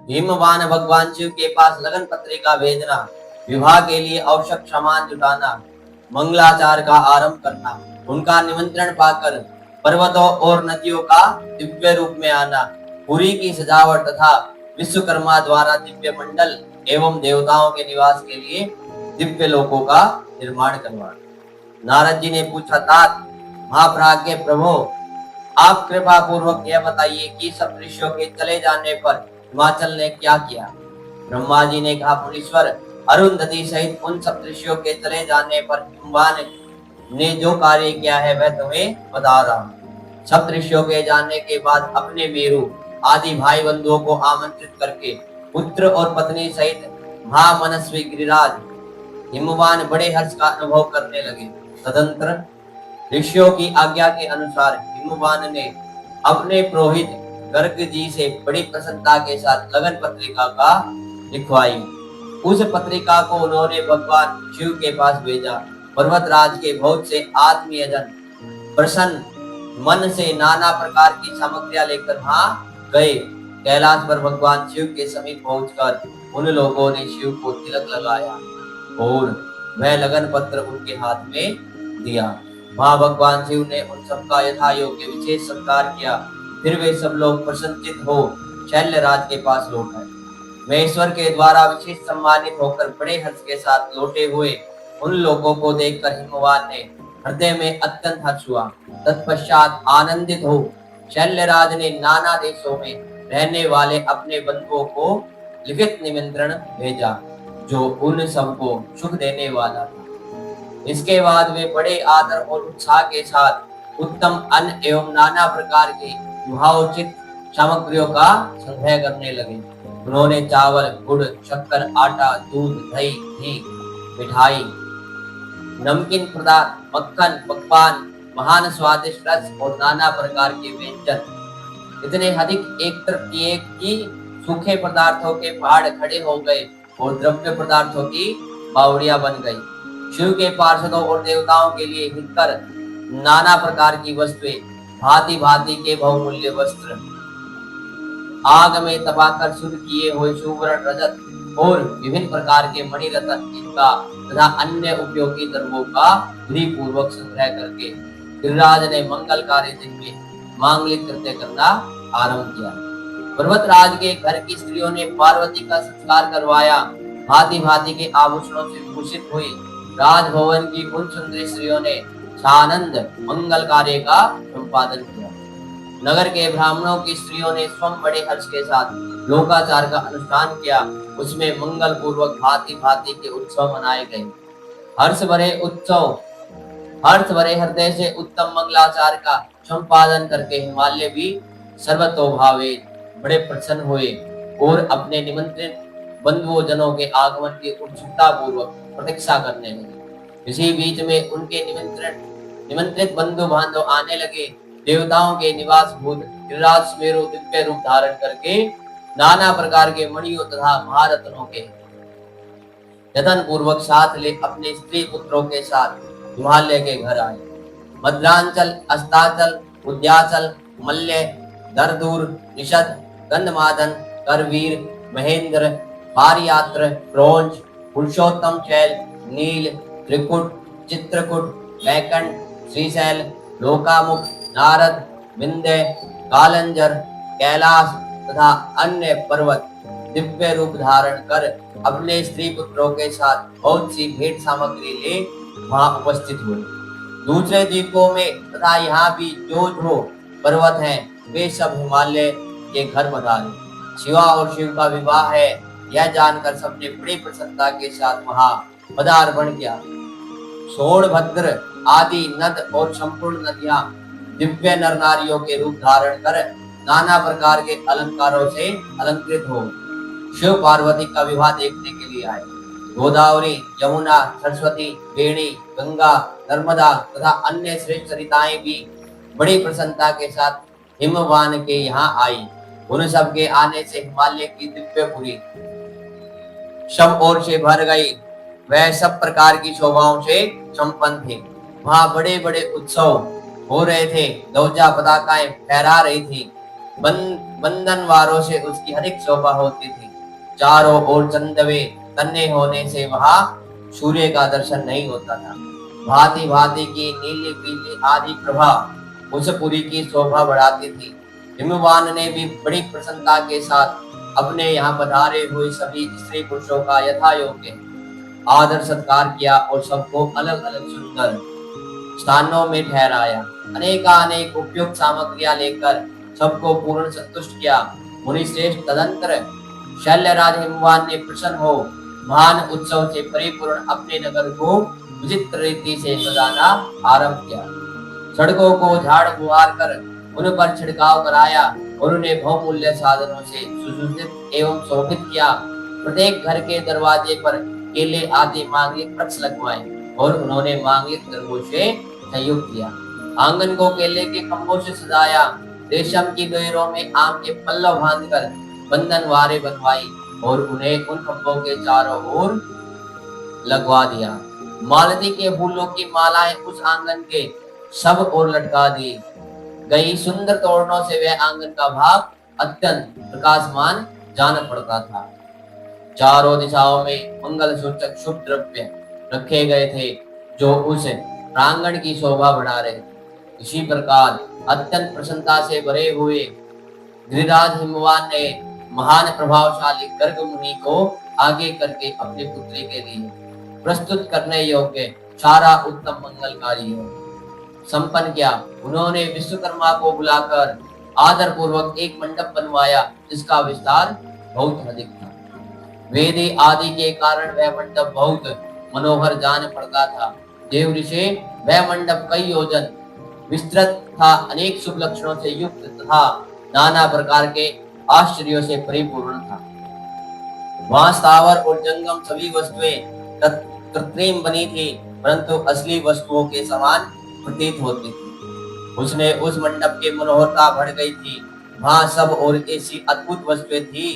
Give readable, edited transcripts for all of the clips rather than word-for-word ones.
हिमवान भगवान शिव के पास लगन पत्रिका भेजना, विवाह के लिए आवश्यक सामान जुटाना, मंगलाचार का आरंभ करना, उनका निमंत्रण पाकर पर्वतों और नदियों का दिव्य रूप में आना, पुरी की सजावट तथा विश्वकर्मा द्वारा दिव्य मंडल एवं देवताओं के निवास के लिए दिव्य लोकों का निर्माण करवाना। नारद जी ने पूछा, तात महाप्राज्ञ प्रभु, आप कृपा पूर्वक यह बताइए कि सब ऋषियों के चले जाने पर हिमाचल ने क्या किया। ब्रह्मा जी ने कहा, मुनीश्वर, अरुंधति सहित उन सब ऋषियों के चले जाने पर हिमवान ने जो कार्य किया है वह तुम्हें बता रहा हूँ। सब ऋषियों के जाने के बाद अपने मेरु आदि भाई बंधुओं को आमंत्रित करके पुत्र और पत्नी सहित महामनस्वी गिरिराज हिमवान बड़े हर्ष का अनुभव करने लगे। तदंतर ऋषियों की आज्ञा के अनुसार हिमवान ने अपने पुरोहित गर्ग जी से बड़ी प्रसन्नता के साथ लगन पत्रिका का लिखवाई। उस पत्रिका को उन्होंने भगवान शिव के पास भेजा। पर्वतराज के बहुत से आत्मीय जन प्रसन्न मन से नाना प्रकार की सामग्रियां लेकर वहां गए। कैलाश पर भगवान शिव के समीप पहुंचकर उन लोगों ने शिव को तिलक लगाया और वह लगन पत्र उनके हाथ में दिया। वहां भगवान शिव ने उन सबका यथा योग्य विशेष सत्कार किया। फिर वे सब लोग प्रसन्नचित हो शैल्यराज के पास लौट आए। महेश्वर के द्वारा विशेष सम्मानित होकर बड़े हर्ष के साथ लौटे हुए उन लोगों को देखकर हिमवान ने हृदय में अत्यंत हर्ष हुआ। तत्पश्चात आनंदित हो शैल्यराज ने नाना देशों में रहने वाले अपने बंधुओं को लिखित निमंत्रण भेजा जो उन सबको सुख देने वाला था। इसके बाद वे बड़े आदर और उत्साह के साथ उत्तम अन्न एवं नाना प्रकार के विवाहोचित सामग्रियों का संग्रह करने लगे। उन्होंने चावल, गुड़, शक्कर, आटा, दूध, दही, घी, मिठाई, नमकीन पदार्थ, मक्खन, पकवान, महान स्वादिष्ट रस और नाना प्रकार के व्यंजन इतने अधिक एकत्र किए कि सूखे पदार्थों के पहाड़ खड़े हो गए और द्रव्य पदार्थों की बावड़ियां बन गई। शिव के पार्षदों और देवताओं के लिए हितकर नाना प्रकार की वस्तुएं, भांति भांति के बहुमूल्य वस्त्र, आग में तपाकर शुद्ध किए हुए सुवर्ण, रजत और विभिन्न प्रकार के मणिरत्न इनका तथा अन्य उपयोगी द्रव्यों का विधि पूर्वक संग्रह करके गिरिराज ने मंगलकारी दिन में मांगलिक कृत्य करना आरंभ किया। पर्वतराज के घर की स्त्रियों ने पार्वती का संस्कार करवाया। भांति भांति के आभूषणों से भूषित हुई राजभवन की उन सुंदरी स्त्रियों ने सानंद मंगल कार्य का संपादन किया। नगर के ब्राह्मणों की स्त्रियों ने स्वयं बड़े हर्ष के साथ लोकाचार का अनुष्ठान किया। उसमें मंगल पूर्वक भांति भांति के उत्सव मनाए गए। हर्ष भरे हृदय से उत्तम मंगलाचार का संपादन करके हिमालय भी सर्वतोभावे बड़े प्रसन्न हुए और अपने निमंत्रित बंधुओं जनों के आगमन की उत्सुकता पूर्वक प्रतीक्षा करने लगे। इसी बीच में उनके निमंत्रित बंधु बांधव आने लगे। देवताओं के निवास भूत गिरिराज सुमेरु दिव्य रूप धारण करके नाना प्रकार के मणियों तथा महारत्नों के यत्न पूर्वक साथ ले अपने स्त्री पुत्रों के साथ हिमालय के घर आए। मद्रांचल, अस्ताचल, उद्याचल, मल्य, दरदूर, निषद, गंधमादन, करवीर, महेंद्र, पारियात्र, क्रोंच, पुरुषोत्तम शैल, नील, त्रिकुट, चित्रकूट, वैकंठ, श्रीशैल, लोकामुख, नारद, विंध्य, कालंजर, कैलाश तथा अन्य पर्वत दिव्य रूप धारण कर अपने स्त्री पुत्रों के साथ बहुत सी भेंट सामग्री ले वहां उपस्थित हुए। दूसरे द्वीपों में तथा यहाँ भी जो पर्वत हैं वे सब हिमालय के घर पधारे। शिवा और शिव का विवाह है यह जानकर सबने बड़ी प्रसन्नता के साथ वहां पदार्पण किया। सोनभद्र आदि नद और संपूर्ण नदियां दिव्य नर नारियों के रूप धारण कर नाना प्रकार के अलंकारों से अलंकृत हो शिव पार्वती का विवाह देखने के लिए आए। गोदावरी, यमुना, सरस्वती, वेणी, गंगा, नर्मदा तथा अन्य श्रेष्ठ सरिताएं भी बड़ी प्रसन्नता के साथ हिमवान के यहाँ आई। उन सब के आने से हिमालय की दिव्यपुरी सब ओर से भर गई। वह सब प्रकार की शोभाओं से संपन्न थे। वहां बड़े बड़े उत्सव हो रहे थे। ध्वजा पताकाएं फहरा रही थी। बंधन वारों से उसकी हर एक शोभा होती थी। चारों ओर चंदवे तन्ने होने से वहां सूर्य का दर्शन नहीं होता था। भांति भांति की नीली पीली आदि प्रभा उस पुरी की शोभा बढ़ाती थी। हिमवान ने भी बड़ी प्रसन्नता के साथ अपने यहाँ पधारे हुए सभी स्त्री पुरुषों का यथा योग्य आदर सत्कार किया और सबको अलग अलग सुंदर स्थानों में ठहराया। अनेकानेक उपयुक्त सामग्रियां लेकर सबको पूर्ण संतुष्ट किया। मुनि श्रेष्ठ तदंतर शल्यराज हिमवान ने प्रसन्न हो महान उत्सव से परिपूर्ण अपने नगर को विचित्र रीति से सजाना आरंभ किया। सड़कों को झाड़ बुहार कर उन पर छिड़काव कराया और उन्हें बहुमूल्य साधनों से सुसज्जित एवं शोभित किया। प्रत्येक घर के दरवाजे पर केले आदि मांगलिक वृक्ष लगवाए और उन्होंने मांगलिक द्रव्यों से संयुक्त किया। आंगन को केले के खंभों से सजाया। रेशम की डोरों में आम के पल्लव बांधकर बंधन वारे बनवाई और उन्हें उन खंभों के चारों ओर लगवा दिया। मालती के फूलों की मालाएं उस आंगन के सब ओर लटका दी गई। सुंदर तोरणों से वह आंगन का भाग अत्यंत प्रकाशमान जान पड़ता था। चारों दिशाओं में मंगल सूचक शुभ द्रव्य रखे गए थे जो उस प्रांगण की शोभा बढ़ा रहे थे। इसी प्रकार अत्यंत प्रसन्नता से भरे हुए गिरिराज हिमवान ने महान प्रभावशाली गर्ग मुनि को आगे करके अपनी पुत्री के लिए प्रस्तुत करने योग्य सारा उत्तम मंगलकारी संपन्न किया। उन्होंने विश्वकर्मा को बुलाकर आदर पूर्वक एक मंडप बनवाया जिसका विस्तार बहुत अधिक था। वेदी आदि के कारण वह मंडप बहुत मनोहर जान पड़ता था। देव ऋषि वह मंडप कई योजन विस्तृत था। अनेक शुभ लक्षणों से युक्त तथा नाना प्रकार के आश्चर्यों से परिपूर्ण था। वहां स्थावर और जंगम सभी वस्तुएं कृत्रिम बनी थी परंतु असली वस्तुओं के समान प्रतीत होती थी। उसने उस मंडप की मनोहरता बढ़ गई थी। वहां सब और ऐसी अद्भुत वस्तुएं थी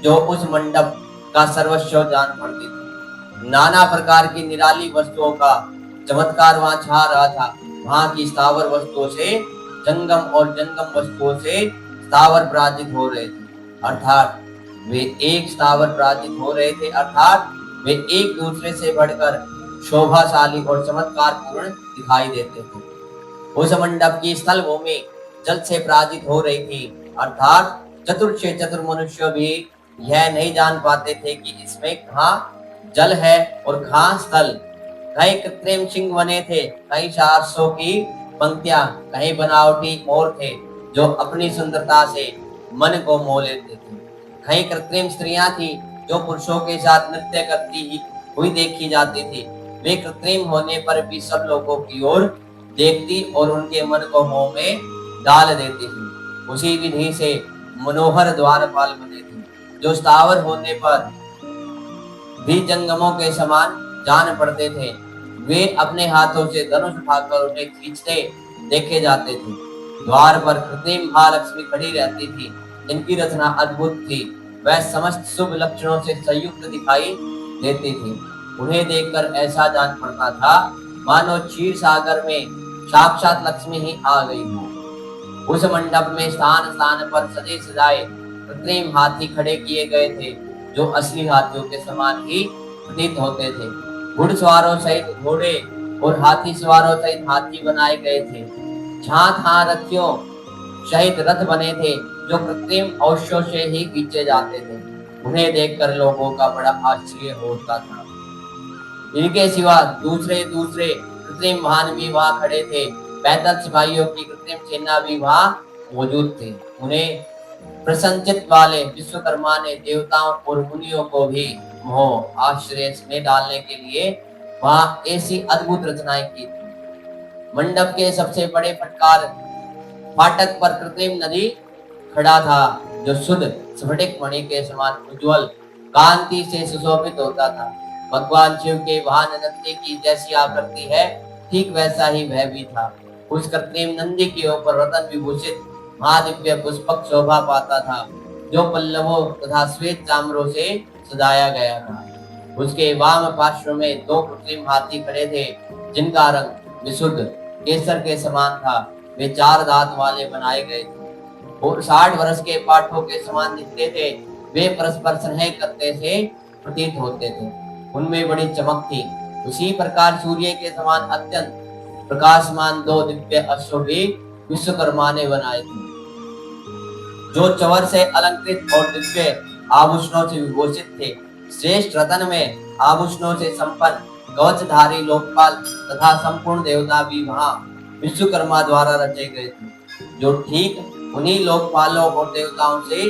जो उस मंडप का सर्वस्व जान पड़ती थी। नाना प्रकार की निराली वस्तुओं का चमत्कार वहां छा रहा था। वहां की स्थावर वस्तुओं से जंगम और जंगम वस्तुओं से स्थावर पराजित हो रहे थे अर्थात वे एक स्थावर पराजित हो रहे थे अर्थात वे एक दूसरे से बढ़कर शोभाशाली और चमत्कार पूर्ण दिखाई देते थे। उस मंडप की स्थल भूमि जल से पराजित हो रही थी अर्थात चतुर से चतुर मनुष्य भी यह नहीं जान पाते थे कि इसमें कहाँ जल है और कहाँ स्थल। कहीं कृत्रिम सिंह बने थे, कहीं सारसों की पंक्तियां, कहीं बनावटी मोर थे जो अपनी सुंदरता से मन को मोह लेते थे। कहीं कृत्रिम स्त्रियां थी जो पुरुषों के साथ नृत्य करती हुई देखी जाती थी। वे कृत्रिम होने पर भी सब लोगों की ओर देखती और उनके मन को मोह में डाल देती थी। उसी विधि से मनोहर द्वारपाल बने थे जो स्थावर होने पर भी जंगमों के समान जान पड़ते थे। वे अपने हाथों से धनुष उठाकर उन्हें खींचते देखे जाते थे। द्वार पर कृत्रिम महालक्ष्मी खड़ी रहती थी। इनकी रचना अद्भुत थी। वह समस्त शुभ लक्षणों से संयुक्त दिखाई देती थी। उन्हें देखकर ऐसा जान पड़ता था मानो क्षीर सागर में साक्षात लक्ष्मी ही आ गई हो। उस मंडप में स्थान स्थान पर सजे सजाए कृत्रिम हाथी खड़े किए गए थे जो असली हाथियों के समान ही प्रतीत होते थे। घुड़सवारों सहित घोड़े और हाथी सवारों सहित हाथी बनाए गए थे। जहां रथियों सहित रथ बने थे जो कृत्रिम औषधों से ही खींचे जाते थे। उन्हें देखकर लोगों का बड़ा आश्चर्य होता था। इनके सिवा दूसरे दूसरे कृत्रिम वाहन भी वहां खड़े थे। पैदल सिपाहियों की कृत्रिम सेना भी वहां मौजूद थी। उन्हें प्रसन्नचित्त वाले विश्वकर्मा ने देवताओं और मुनियों को भी मोह आश्चर्य में डालने के लिए वहां ऐसी अद्भुत रचनाएं की थी। मंडप के सबसे बड़े फाटक पर कृत्रिम नदी खड़ा था जो शुद्ध स्फटिक मणि के समान उज्जवल कांति से सुशोभित होता था। भगवान शिव के वाहन नंदी की जैसी आकृति है ठीक वैसा ही वह भी था। उस कृत्रिम नंदी के ऊपर रतन विभूषित महादिव्य पुष्पक शोभा पाता था जो पल्लवों तथा श्वेत चामरों से सजाया गया था। उसके वाम पार्श्व में दो कृत्रिम हाथी खड़े थे जिनका रंग विशुद्ध केसर के समान था। वे चार दांत वाले बनाए गए थे। और 60 वर्ष के पाठों के समान दिखते थे। वे परस्पर स्नेह करते से प्रतीत होते थे। उनमें बड़ी चमक थी। उसी प्रकार सूर्य के समान अत्यंत प्रकाशमान 2 दिव्य अश्व भी विश्वकर्मा ने बनाए थे, जो चवर से अलंकृत और दिव्य आभूषणों से विभूषित थे। श्रेष्ठ रतन में आभूषणों से संपन्न कवचधारी लोकपाल तथा संपूर्ण देवता भी वहां विश्वकर्मा द्वारा रचे गए थे, जो ठीक उन्हीं लोकपालों और देवताओं से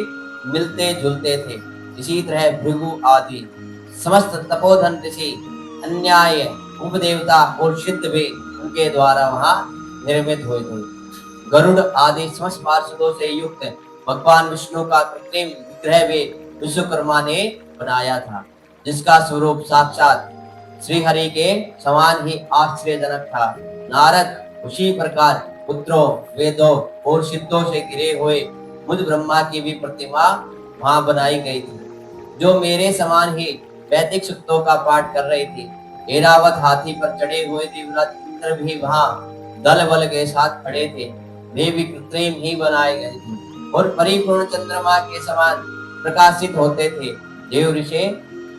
मिलते जुलते थे। इसी तरह भृगु आदि समस्त तपोधन ऋषि, अन्याय उपदेवता और सिद्ध भी उनके द्वारा वहां निर्मित हुए थे। गरुड़ आदि समस्त पार्षदों से युक्त भगवान विष्णु का कृत्रिम विग्रह भी विश्वकर्मा ने बनाया था, जिसका स्वरूप साक्षात श्री हरि के समान ही आश्चर्यजनक था। नारद उसी प्रकार पुत्रों, वेदों और सिद्धों से घिरे हुए मुझ ब्रह्मा की भी प्रतिमा वहां बनाई गई थी, जो मेरे समान ही वैदिक सूक्तों का पाठ कर रही थी। ऐरावत हाथी पर चढ़े हुए दिव्यराज इंद्र भी वहां दल बल के साथ खड़े थे। वे भी कृत्रिम ही बनाए गए थे और परिपूर्ण चंद्रमा के समान प्रकाशित होते थे। देव ऋषि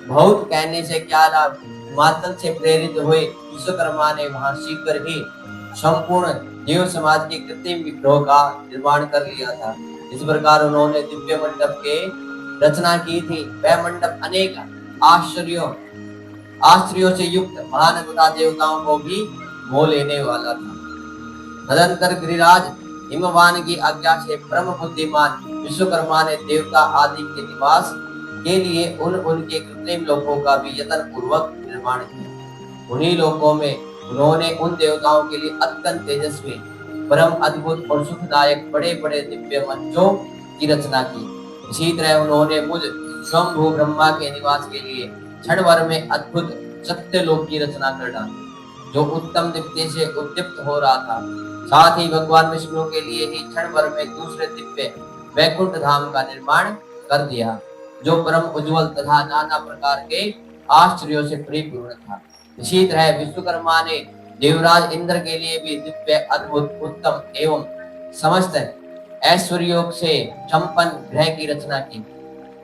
बहुत कहने से क्या लाभ, हिमाचल से प्रेरित हुए विश्वकर्मा ने वहां शीघ्र ही संपूर्ण देव समाज के कृत्रिम विग्रह का निर्माण कर लिया था। इस प्रकार उन्होंने दिव्य मंडप के रचना की थी। वह मंडप अनेक आश्चर्यों से युक्त महान तथा देवताओं को भी मोह लेने वाला था। तदंतर गिरिराज हिमवान की आज्ञा से परम बुद्धिमान विश्वकर्मा ने देवता आदि के निवास के लिए उनके कृत्रिम लोकों का भी यत्न पूर्वक निर्माण किया। उन्हीं लोकों में उन्होंने उन देवताओं के लिए अत्यंत तेजस्वी, परम अद्भुत और सुखदायक बड़े बड़े दिव्य मंचों की रचना की। इसी तरह उन्होंने मुझ स्वयंभू ब्रह्मा के निवास के लिए क्षण भर में अद्भुत सत्य लोक की रचना कर डाली, जो उत्तम दीप्ति से उद्दीप्त हो रहा था। साथ ही भगवान विष्णु के लिए ही क्षण भर में दूसरे दिव्य वैकुंठ धाम का निर्माण कर दिया, जो परम उज्जवल तथा नाना प्रकार के आश्चर्यों से परिपूर्ण था। इसी तरह विश्वकर्मा ने देवराज इंद्र के लिए भी दिव्य अद्भुत उत्तम एवं समस्त ऐश्वर्यों से संपन्न ग्रह की रचना की।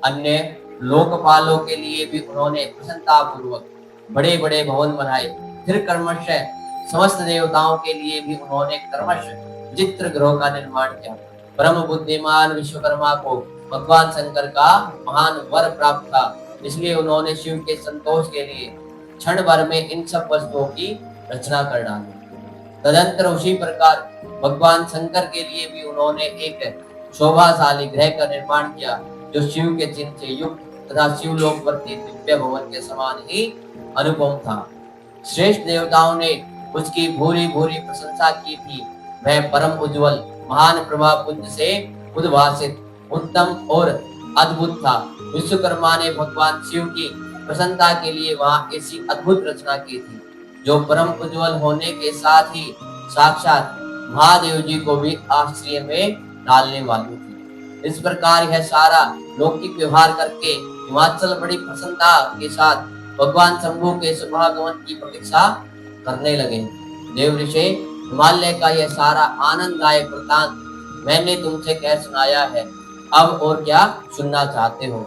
अन्य लोकपालों के लिए भी उन्होंने प्रसन्नता पूर्वक बड़े बड़े भवन बनाए। फिर कर्मशः समस्त देवताओं के लिए भी उन्होंने कर्मशः चित्र गृह का निर्माण किया। परम बुद्धिमान विश्वकर्मा को भगवान शंकर का महान वर प्राप्त था, इसलिए उन्होंने शिव के संतोष के लिए क्षण भर में इन सब वस्तुओं की रचना कर डाली। तदंतर उसी प्रकार भगवान शंकर के लिए भी उन्होंने एक शोभाशाली ग्रह का निर्माण किया, जो शिव के चिन्ह से युक्त तथा शिवलोकवर्ती दिव्य भवन के समान ही अनुपम था। श्रेष्ठ देवताओं ने उसकी भूरी भूरी प्रशंसा की थी। वह परम उज्जवल महान प्रभा पुंज से उद्भासित उत्तम और अद्भुत था। विश्वकर्मा ने भगवान शिव की प्रसन्नता के लिए वहां ऐसी अद्भुत रचना की थी, जो परम उज्जवल होने के साथ ही साक्षात महादेव जी को भी आश्चर्य में डालने वाली थी। इस प्रकार यह सारा लौकिक व्यवहार करके हिमाचल बड़ी प्रसन्नता के साथ भगवान शंभु के शुभागमन की प्रतीक्षा करने लगे। देव ऋषि, हिमालय का यह सारा आनंददायक वृतांत मैंने तुमसे कह सुनाया है। अब और क्या सुनना चाहते हो?